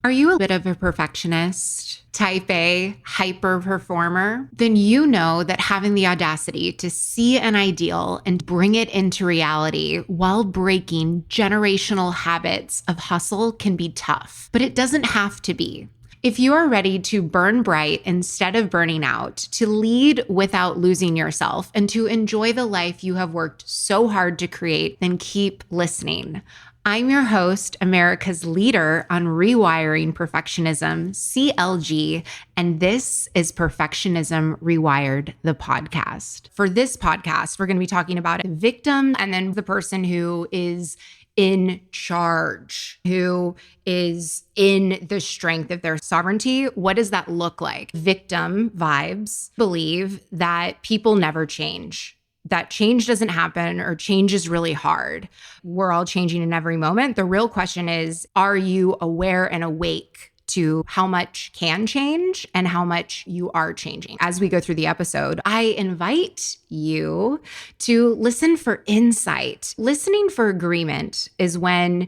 Are you a bit of a perfectionist, type A, hyper performer? Then you know that having the audacity to see an ideal and bring it into reality while breaking generational habits of hustle can be tough, but it doesn't have to be. If you are ready to burn bright instead of burning out, to lead without losing yourself, and to enjoy the life you have worked so hard to create, then keep listening. I'm your host, America's leader on rewiring perfectionism, CLG, and this is Perfectionism Rewired, the podcast. For this podcast, we're going to be talking about a victim and then the person who is in charge, who is in the strength of their sovereignty. What does that look like? Victim vibes believe that people never change, that change doesn't happen or change is really hard. We're all changing in every moment. The real question is, are you aware and awake to how much can change and how much you are changing? As we go through the episode, I invite you to listen for insight. Listening for agreement is when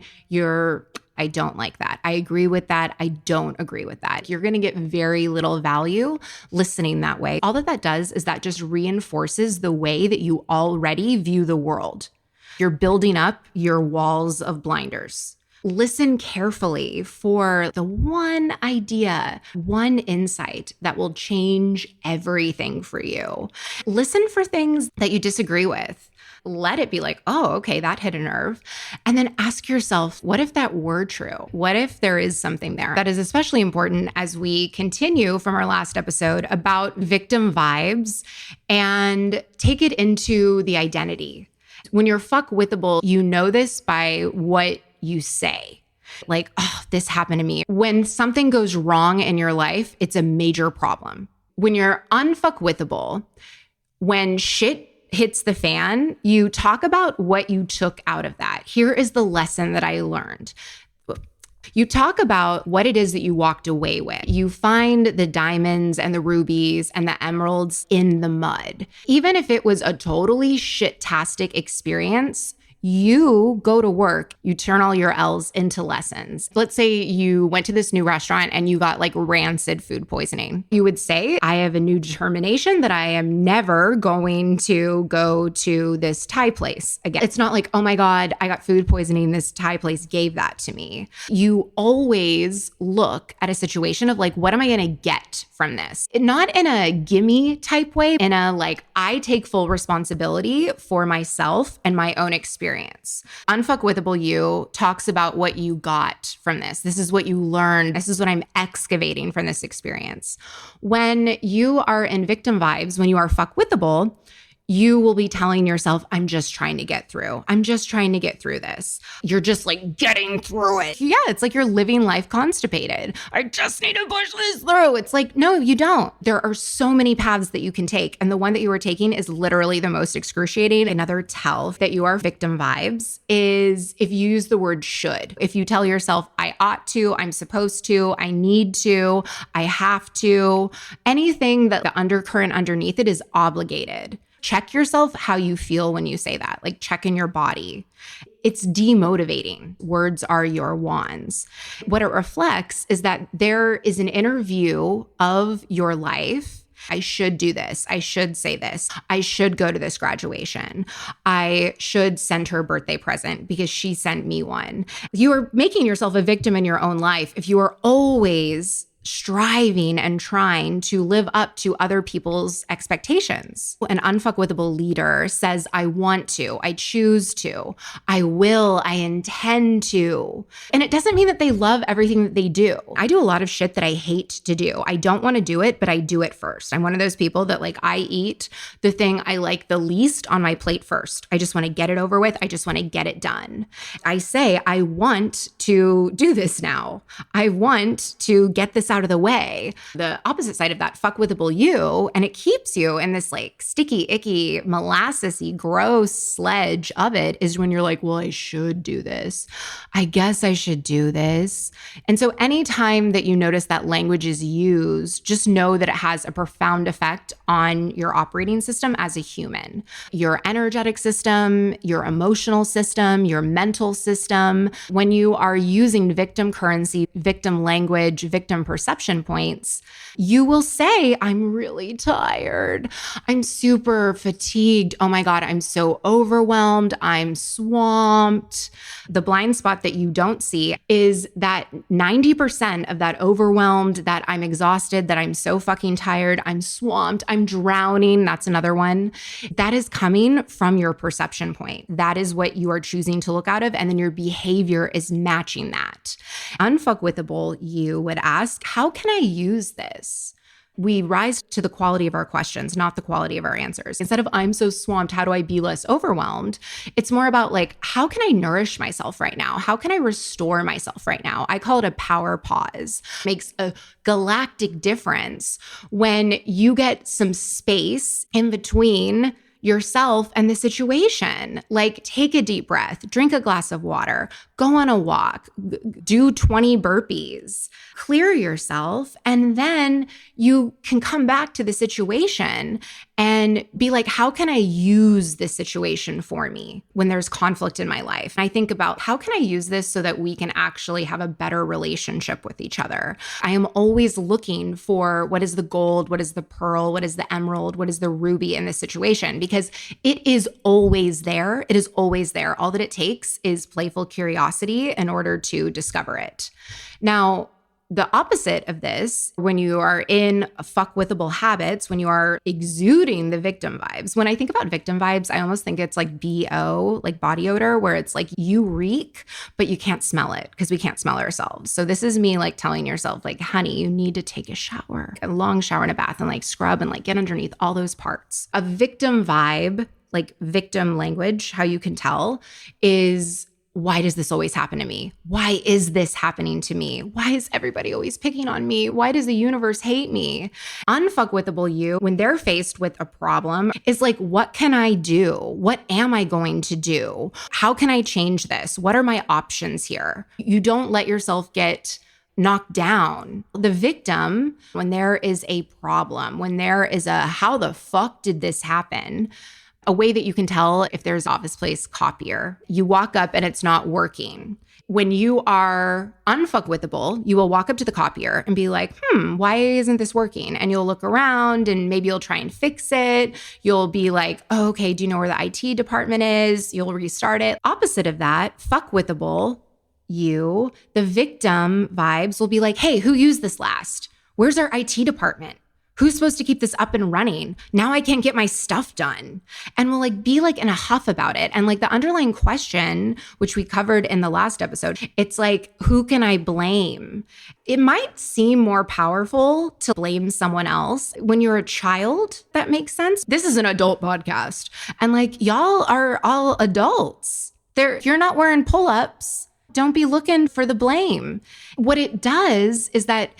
I don't like that. I agree with that. I don't agree with that. You're going to get very little value listening that way. All that does is that just reinforces the way that you already view the world. You're building up your walls of blinders. Listen carefully for the one idea, one insight that will change everything for you. Listen for things that you disagree with. Let it be like, oh, okay, that hit a nerve. And then ask yourself, what if that were true? What if there is something there? That is especially important as we continue from our last episode about victim vibes and take it into the identity. When you're fuck-withable, you know this by what you say. Like, oh, this happened to me. When something goes wrong in your life, it's a major problem. When you're unfuck-withable, when shit hits the fan, you talk about what you took out of that. Here is the lesson that I learned. You talk about what it is that you walked away with. You find the diamonds and the rubies and the emeralds in the mud. Even if it was a totally shit-tastic experience, you go to work, you turn all your L's into lessons. Let's say you went to this new restaurant and you got like rancid food poisoning. You would say, I have a new determination that I am never going to go to this Thai place again. It's not like, oh my God, I got food poisoning. This Thai place gave that to me. You always look at a situation of like, what am I going to get from this? Not in a gimme type way, in a like, I take full responsibility for myself and my own experience. Unfuckwithable you talks about what you got from this. This is what you learned. This is what I'm excavating from this experience. When you are in victim vibes, when you are fuckwithable, you will be telling yourself, I'm just trying to get through. I'm just trying to get through this. You're just like getting through it. Yeah, it's like you're living life constipated. I just need to push this through. It's like, no, you don't. There are so many paths that you can take. And the one that you are taking is literally the most excruciating. Another tell that you are victim vibes is if you use the word should. If you tell yourself, I ought to, I'm supposed to, I need to, I have to, anything that the undercurrent underneath it is obligated. Check yourself how you feel when you say that, like check in your body. It's demotivating. Words are your wands. What it reflects is that there is an inner view of your life. I should do this. I should say this. I should go to this graduation. I should send her a birthday present because she sent me one. You are making yourself a victim in your own life if you are always striving and trying to live up to other people's expectations. An unfuckwithable leader says, I want to, I choose to, I will, I intend to. And it doesn't mean that they love everything that they do. I do a lot of shit that I hate to do. I don't want to do it, but I do it first. I'm one of those people that like, I eat the thing I like the least on my plate first. I just want to get it over with. I just want to get it done. I say, I want to do this now. I want to get this out of the way. The opposite side of that, fuckwithable you, and it keeps you in this like sticky, icky, molassesy, gross sledge of it, is when you're like, well, I should do this. I guess I should do this. And so anytime that you notice that language is used, just know that it has a profound effect on your operating system as a human, your energetic system, your emotional system, your mental system. When you are using victim currency, victim language, victim perception points, you will say, I'm really tired. I'm super fatigued. Oh my God, I'm so overwhelmed. I'm swamped. The blind spot that you don't see is that 90% of that overwhelmed, that I'm exhausted, that I'm so fucking tired, I'm swamped, I'm drowning. That's another one. That is coming from your perception point. That is what you are choosing to look out of. And then your behavior is matching that. Unfuckwithable you would ask, how can I use this? We rise to the quality of our questions, not the quality of our answers. Instead of, I'm so swamped, how do I be less overwhelmed? It's more about like, how can I nourish myself right now? How can I restore myself right now? I call it a power pause. Makes a galactic difference when you get some space in between yourself and the situation. Like, take a deep breath, drink a glass of water, go on a walk, do 20 burpees, clear yourself, and then you can come back to the situation and be like, how can I use this situation for me when there's conflict in my life? And I think about, how can I use this so that we can actually have a better relationship with each other? I am always looking for, what is the gold? What is the pearl? What is the emerald? What is the ruby in this situation? Because it is always there. It is always there. All that it takes is playful curiosity in order to discover it. Now, the opposite of this, when you are in fuckwithable habits, when you are exuding the victim vibes, when I think about victim vibes, I almost think it's like BO, like body odor, where it's like you reek, but you can't smell it because we can't smell ourselves. So this is me like telling yourself like, honey, you need to take a shower, a long shower and a bath, and like scrub and like get underneath all those parts. A victim vibe, like victim language, how you can tell is, why does this always happen to me? Why is this happening to me? Why is everybody always picking on me? Why does the universe hate me? Unfuckwithable you, when they're faced with a problem, is like, what can I do? What am I going to do? How can I change this? What are my options here? You don't let yourself get knocked down. The victim, when there is a problem, when there is a, how the fuck did this happen? A way that you can tell if there's office place copier, you walk up and it's not working. When you are unfuckwithable, you will walk up to the copier and be like, why isn't this working? And you'll look around and maybe you'll try and fix it. You'll be like, oh, okay, do you know where the IT department is? You'll restart it. Opposite of that, fuckwithable you, the victim vibes will be like, hey, who used this last? Where's our IT department? Who's supposed to keep this up and running? Now I can't get my stuff done. And we'll like be like in a huff about it. And like the underlying question, which we covered in the last episode, it's like, who can I blame? It might seem more powerful to blame someone else when you're a child. That makes sense. This is an adult podcast. And like, y'all are all adults. You're not wearing pull-ups. Don't be looking for the blame. What it does is that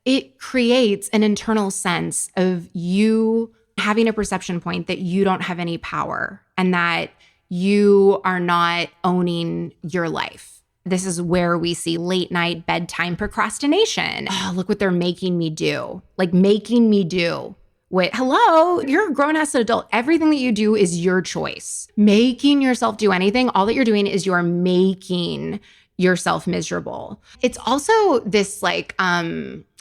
it creates an internal sense of you having a perception point that you don't have any power and that you are not owning your life. This is where we see late night bedtime procrastination. Oh, look what they're making me do. Like making me do. Wait, hello, you're a grown-ass adult. Everything that you do is your choice. Making yourself do anything, all that you're doing is you are making yourself miserable. It's also this like,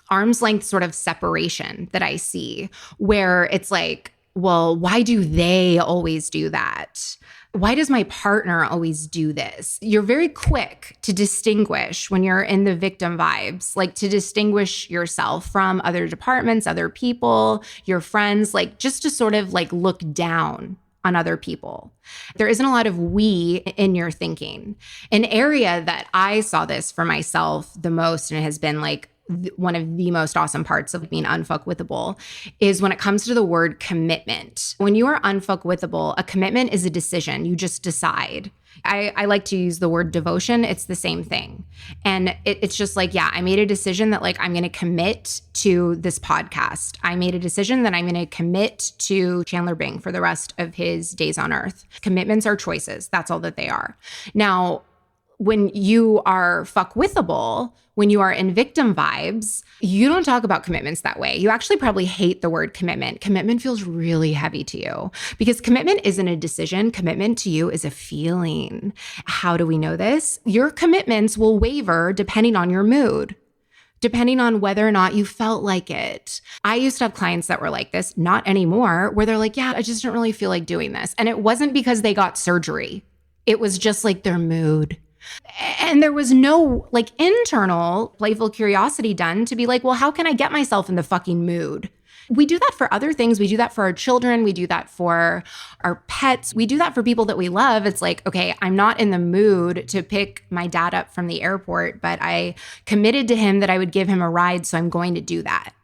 arm's length sort of separation that I see where it's like, well, why do they always do that? Why does my partner always do this? You're very quick to distinguish when you're in the victim vibes, like to distinguish yourself from other departments, other people, your friends, like just to sort of like look down on other people. There isn't a lot of we in your thinking. An area that I saw this for myself the most, and it has been like one of the most awesome parts of being unfuckwithable, is when it comes to the word commitment. When you are unfuckwithable, a commitment is a decision. You just decide. I like to use the word devotion. It's the same thing. And it's just like, yeah, I made a decision that like, I'm going to commit to this podcast. I made a decision that I'm going to commit to Chandler Bing for the rest of his days on earth. Commitments are choices. That's all that they are. Now, when you are fuckwithable, when you are in victim vibes, you don't talk about commitments that way. You actually probably hate the word commitment. Commitment feels really heavy to you because commitment isn't a decision. Commitment to you is a feeling. How do we know this? Your commitments will waver depending on your mood, depending on whether or not you felt like it. I used to have clients that were like this, not anymore, where they're like, yeah, I just don't really feel like doing this. And it wasn't because they got surgery. It was just like their mood. And there was no like internal playful curiosity done to be like, well, how can I get myself in the fucking mood? We do that for other things. We do that for our children. We do that for our pets. We do that for people that we love. It's like, okay, I'm not in the mood to pick my dad up from the airport, but I committed to him that I would give him a ride. So I'm going to do that.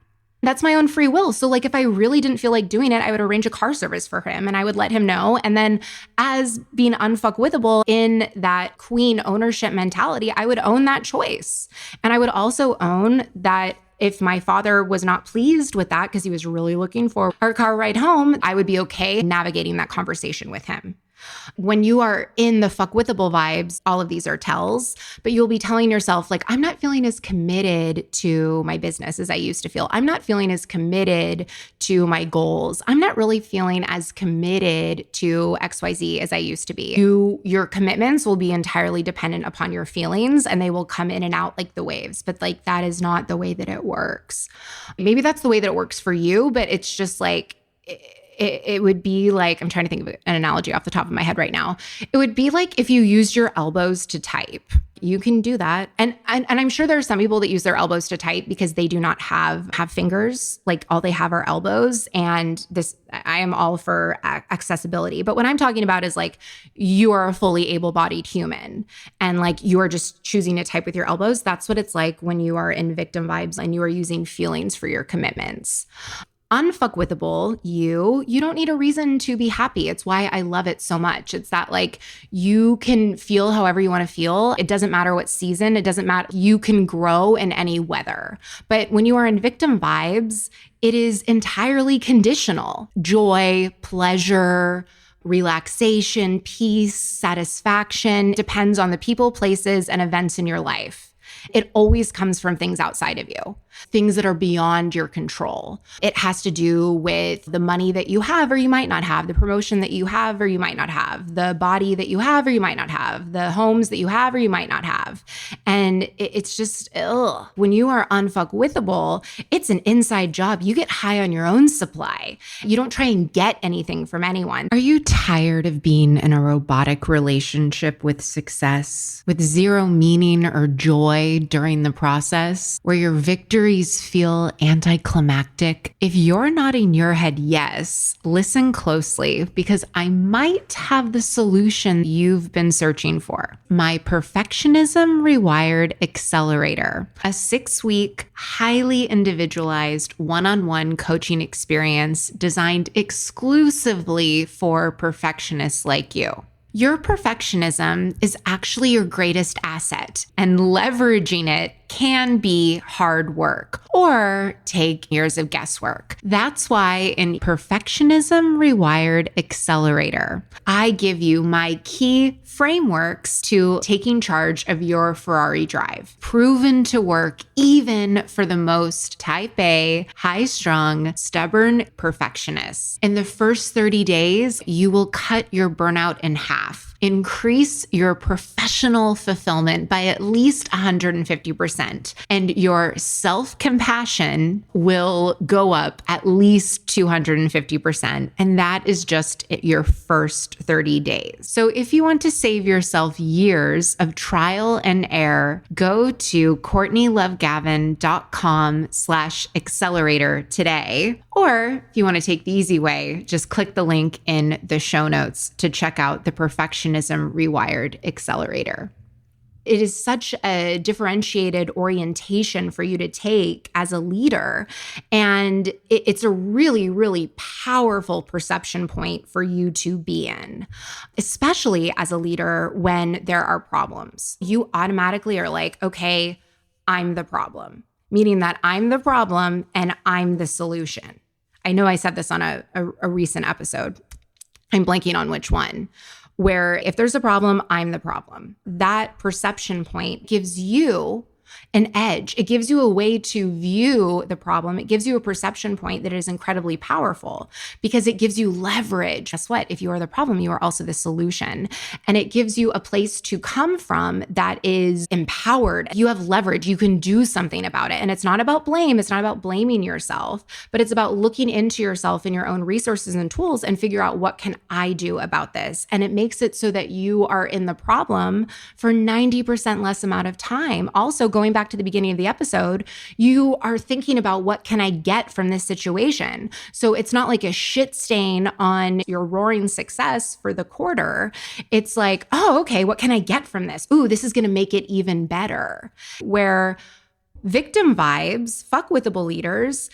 That's my own free will. So like if I really didn't feel like doing it, I would arrange a car service for him and I would let him know. And then as being unfuckwithable in that queen ownership mentality, I would own that choice. And I would also own that if my father was not pleased with that because he was really looking for our car ride home, I would be okay navigating that conversation with him. When you are in the fuckwithable vibes, all of these are tells, but you'll be telling yourself like, I'm not feeling as committed to my business as I used to feel. I'm not feeling as committed to my goals. I'm not really feeling as committed to XYZ as I used to be. Your commitments will be entirely dependent upon your feelings and they will come in and out like the waves, but like that is not the way that it works. Maybe that's the way that it works for you, but it's just like, it would be like, I'm trying to think of an analogy off the top of my head right now. It would be like if you used your elbows to type. You can do that. And I'm sure there are some people that use their elbows to type because they do not have fingers. Like all they have are elbows. And this, I am all for accessibility. But what I'm talking about is like, you are a fully able-bodied human and like you are just choosing to type with your elbows. That's what it's like when you are in victim vibes and you are using feelings for your commitments. Unfuckwithable, you don't need a reason to be happy. It's why I love it so much. It's that like you can feel however you want to feel. It doesn't matter what season. It doesn't matter. You can grow in any weather. But when you are in victim vibes, it is entirely conditional. Joy, pleasure, relaxation, peace, satisfaction depends on the people, places, and events in your life. It always comes from things outside of you, things that are beyond your control. It has to do with the money that you have or you might not have, the promotion that you have or you might not have, the body that you have or you might not have, the homes that you have or you might not have. And it's just, when you are unfuckwithable, it's an inside job. You get high on your own supply. You don't try and get anything from anyone. Are you tired of being in a robotic relationship with success, with zero meaning or joy during the process, where your victories feel anticlimactic? If you're nodding your head yes, listen closely because I might have the solution you've been searching for. My Perfectionism Rewired Accelerator, a 6-week, highly individualized one-on-one coaching experience designed exclusively for perfectionists like you. Your perfectionism is actually your greatest asset, and leveraging it can be hard work or take years of guesswork. That's why in Perfectionism Rewired Accelerator, I give you my key frameworks to taking charge of your Ferrari drive, proven to work even for the most type A, high-strung, stubborn perfectionists. In the first 30 days, you will cut your burnout in half, increase your professional fulfillment by at least 150%, and your self-compassion will go up at least 250%. And that is just your first 30 days. So if you want to save yourself years of trial and error, go to CourtneyLoveGavin.com/accelerator today. Or if you want to take the easy way, just click the link in the show notes to check out the Perfectionism Rewired Accelerator. It is such a differentiated orientation for you to take as a leader. And it's a really, really powerful perception point for you to be in, especially as a leader when there are problems. You automatically are like, okay, I'm the problem, meaning that I'm the problem and I'm the solution. I know I said this on a recent episode. I'm blanking on which one, where if there's a problem, I'm the problem. That perception point gives you an edge. It gives you a way to view the problem. It gives you a perception point that is incredibly powerful because it gives you leverage. Guess what? If you are the problem, you are also the solution. And it gives you a place to come from that is empowered. You have leverage. You can do something about it. And it's not about blame. It's not about blaming yourself, but it's about looking into yourself and your own resources and tools and figure out, what can I do about this? And it makes it so that you are in the problem for 90% less amount of time. Also, going back to the beginning of the episode, you are thinking about, what can I get from this situation? So it's not like a shit stain on your roaring success for the quarter. It's like, oh, okay, what can I get from this? Ooh, this is going to make it even better. Where victim vibes, fuckwithable leaders,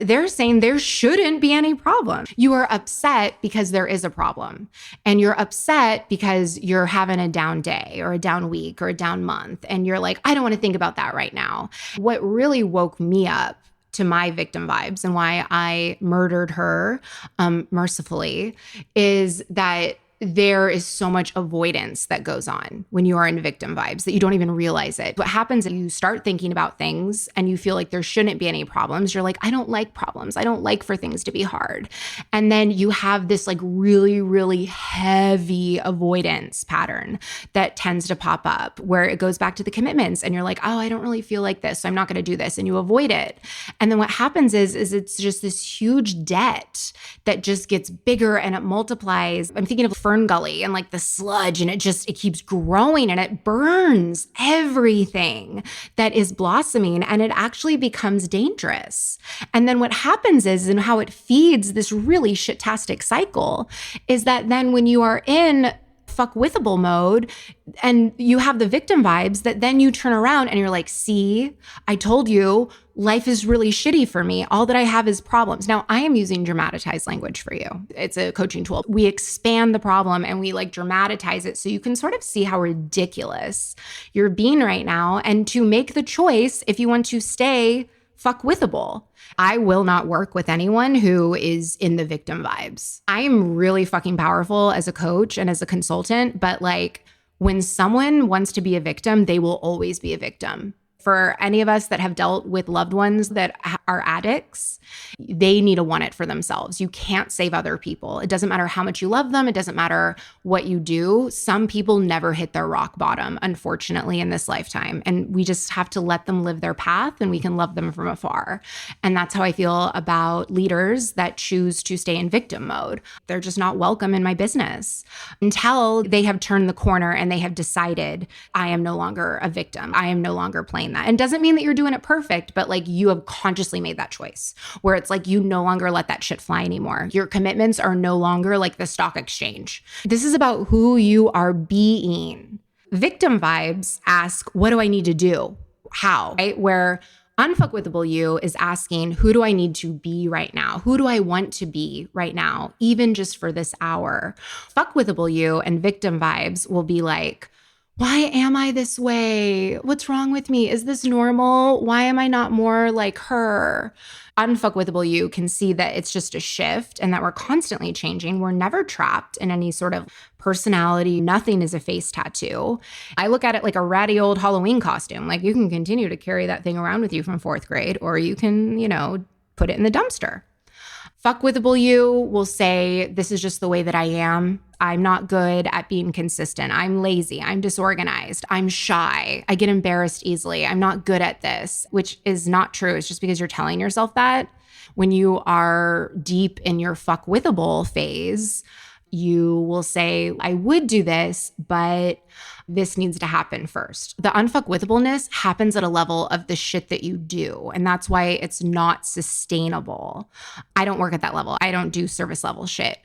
they're saying there shouldn't be any problem. You are upset because there is a problem. And you're upset because you're having a down day or a down week or a down month. And you're like, I don't want to think about that right now. What really woke me up to my victim vibes and why I murdered her mercifully is that there is so much avoidance that goes on when you are in victim vibes that you don't even realize it. What happens is you start thinking about things and you feel like there shouldn't be any problems. You're like, I don't like problems. I don't like for things to be hard. And then you have this like really, really heavy avoidance pattern that tends to pop up where it goes back to the commitments and you're like, oh, I don't really feel like this, so I'm not going to do this. And you avoid it. And then what happens is it's just this huge debt that just gets bigger and it multiplies. I'm thinking of Fern Gully and like the sludge, and it keeps growing and it burns everything that is blossoming, and it actually becomes dangerous. And then what happens is, and how it feeds this really shit-tastic cycle, is that then when you are in fuckwithable mode and you have the victim vibes, that then you turn around and you're like, see, I told you life is really shitty for me. All that I have is problems. Now, I am using dramatized language for you. It's a coaching tool. We expand the problem and we like dramatize it so you can sort of see how ridiculous you're being right now, and to make the choice if you want to stay fuckwithable. I will not work with anyone who is in the victim vibes. I am really fucking powerful as a coach and as a consultant, but like when someone wants to be a victim, they will always be a victim. For any of us that have dealt with loved ones that are addicts, they need to want it for themselves. You can't save other people. It doesn't matter how much you love them. It doesn't matter what you do. Some people never hit their rock bottom, unfortunately, in this lifetime. And we just have to let them live their path and we can love them from afar. And that's how I feel about leaders that choose to stay in victim mode. They're just not welcome in my business until they have turned the corner and they have decided, I am no longer a victim. I am no longer playing that. And doesn't mean that you're doing it perfect, but like you have consciously made that choice where it's like you no longer let that shit fly anymore. Your commitments are no longer like the stock exchange. This is about who you are being. Victim vibes ask, what do I need to do? How? Right? Where unfuckwithable you is asking, who do I need to be right now? Who do I want to be right now, even just for this hour? Fuckwithable you and victim vibes will be like, why am I this way? What's wrong with me? Is this normal? Why am I not more like her? Unfuckwithable you can see that it's just a shift and that we're constantly changing. We're never trapped in any sort of personality. Nothing is a face tattoo. I look at it like a ratty old Halloween costume. Like you can continue to carry that thing around with you from 4th grade, or you can, put it in the dumpster. Fuckwithable you will say, this is just the way that I am. I'm not good at being consistent. I'm lazy. I'm disorganized. I'm shy. I get embarrassed easily. I'm not good at this, which is not true. It's just because you're telling yourself that. When you are deep in your fuckwithable phase, you will say, I would do this, but this needs to happen first. The unfuckwithableness happens at a level of the shit that you do. And that's why it's not sustainable. I don't work at that level. I don't do service level shit.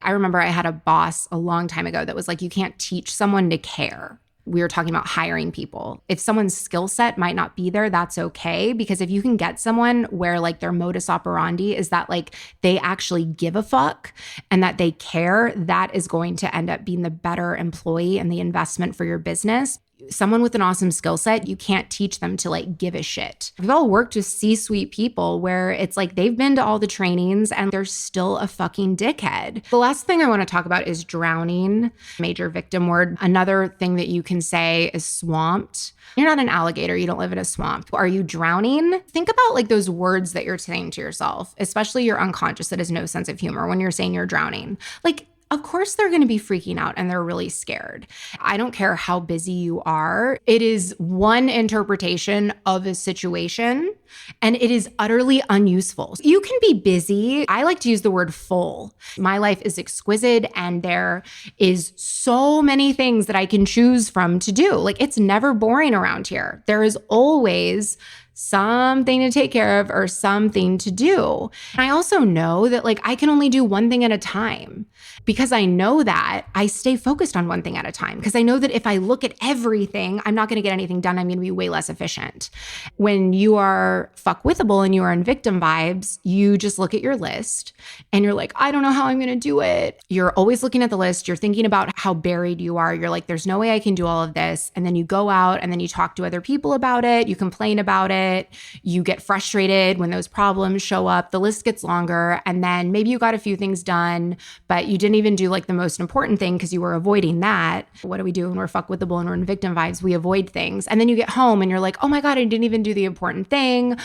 I remember I had a boss a long time ago that was like, you can't teach someone to care. we were talking about hiring people. If someone's skill set might not be there, that's okay. Because if you can get someone where like their modus operandi is that like they actually give a fuck and that they care, that is going to end up being the better employee and the investment for your business. Someone with an awesome skill set, you can't teach them to like give a shit. We've all worked with C-suite people where it's like they've been to all the trainings and they're still a fucking dickhead. The last thing I want to talk about is drowning, major victim word. Another thing that you can say is swamped. You're not an alligator. You don't live in a swamp. Are you drowning? Think about like those words that you're saying to yourself, especially your unconscious that has no sense of humor when you're saying you're drowning. Like, of course, they're going to be freaking out and they're really scared. I don't care how busy you are. It is one interpretation of a situation and it is utterly unuseful. You can be busy. I like to use the word full. My life is exquisite and there is so many things that I can choose from to do. Like it's never boring around here. There is always something to take care of or something to do. And I also know that like I can only do one thing at a time. Because I know that, I stay focused on one thing at a time. Because I know that if I look at everything, I'm not going to get anything done. I'm going to be way less efficient. When you are fuckwithable and you are in victim vibes, you just look at your list and you're like, I don't know how I'm going to do it. You're always looking at the list. You're thinking about how buried you are. You're like, there's no way I can do all of this. And then you go out and then you talk to other people about it. You complain about it. You get frustrated when those problems show up. The list gets longer. And then maybe you got a few things done, but you didn't even do like the most important thing because you were avoiding that. What do we do when we're fuckwithable and we're in victim vibes? We avoid things. And then you get home and you're like, oh my God, I didn't even do the important thing.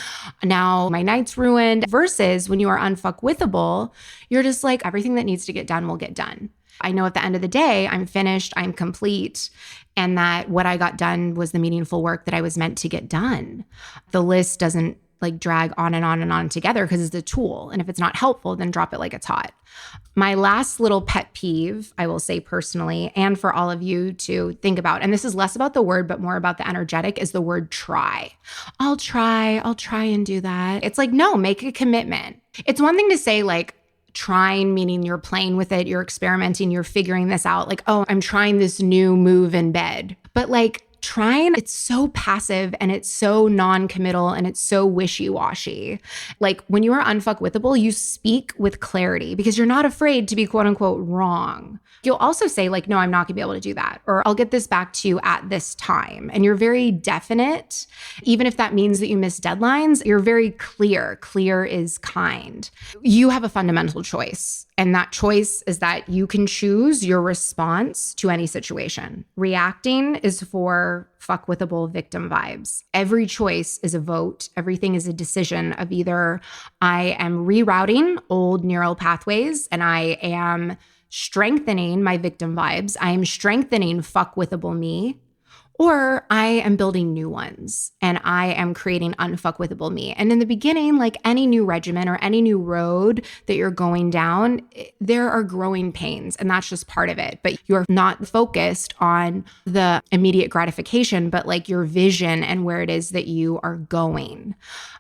Now my night's ruined. Versus when you are unfuckwithable, you're just like, everything that needs to get done will get done. I know at the end of the day, I'm finished, I'm complete, and that what I got done was the meaningful work that I was meant to get done. The list doesn't like drag on and on and on together because it's a tool. And if it's not helpful, then drop it like it's hot. My last little pet peeve, I will say personally, and for all of you to think about, and this is less about the word, but more about the energetic, is the word try. I'll try and do that. It's like, no, make a commitment. It's one thing to say like, trying, meaning you're playing with it, you're experimenting, you're figuring this out. Like, oh, I'm trying this new move in bed. But like trying, it's so passive and it's so non-committal and it's so wishy-washy. Like when you are unfuckwithable, you speak with clarity because you're not afraid to be quote unquote wrong. You'll also say like, no, I'm not gonna be able to do that. Or I'll get this back to you at this time. And you're very definite. Even if that means that you miss deadlines, you're very clear. Clear is kind. You have a fundamental choice. And that choice is that you can choose your response to any situation. Reacting is for fuckwithable victim vibes. Every choice is a vote. Everything is a decision of either I am rerouting old neural pathways and I am strengthening my victim vibes. I am strengthening fuckwithable me. Or I am building new ones and I am creating unfuckwithable me. And in the beginning, like any new regimen or any new road that you're going down, there are growing pains and that's just part of it. But you're not focused on the immediate gratification, but like your vision and where it is that you are going.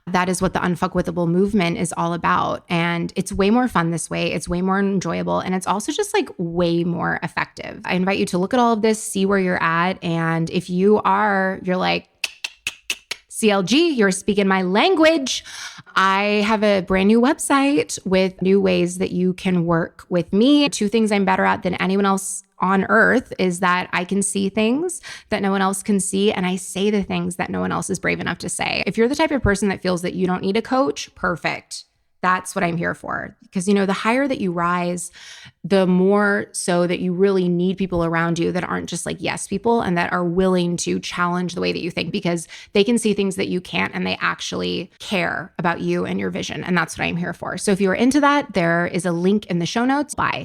That is what the unfuckwithable movement is all about. And it's way more fun this way. It's way more enjoyable. And it's also just like way more effective. I invite you to look at all of this, see where you're at. And if you're like, CLG, you're speaking my language. I have a brand new website with new ways that you can work with me. 2 things I'm better at than anyone else on earth is that I can see things that no one else can see. And I say the things that no one else is brave enough to say. If you're the type of person that feels that you don't need a coach, perfect. That's what I'm here for. Because, the higher that you rise, the more so that you really need people around you that aren't just like yes people and that are willing to challenge the way that you think because they can see things that you can't and they actually care about you and your vision. And that's what I'm here for. So if you're into that, there is a link in the show notes. Bye.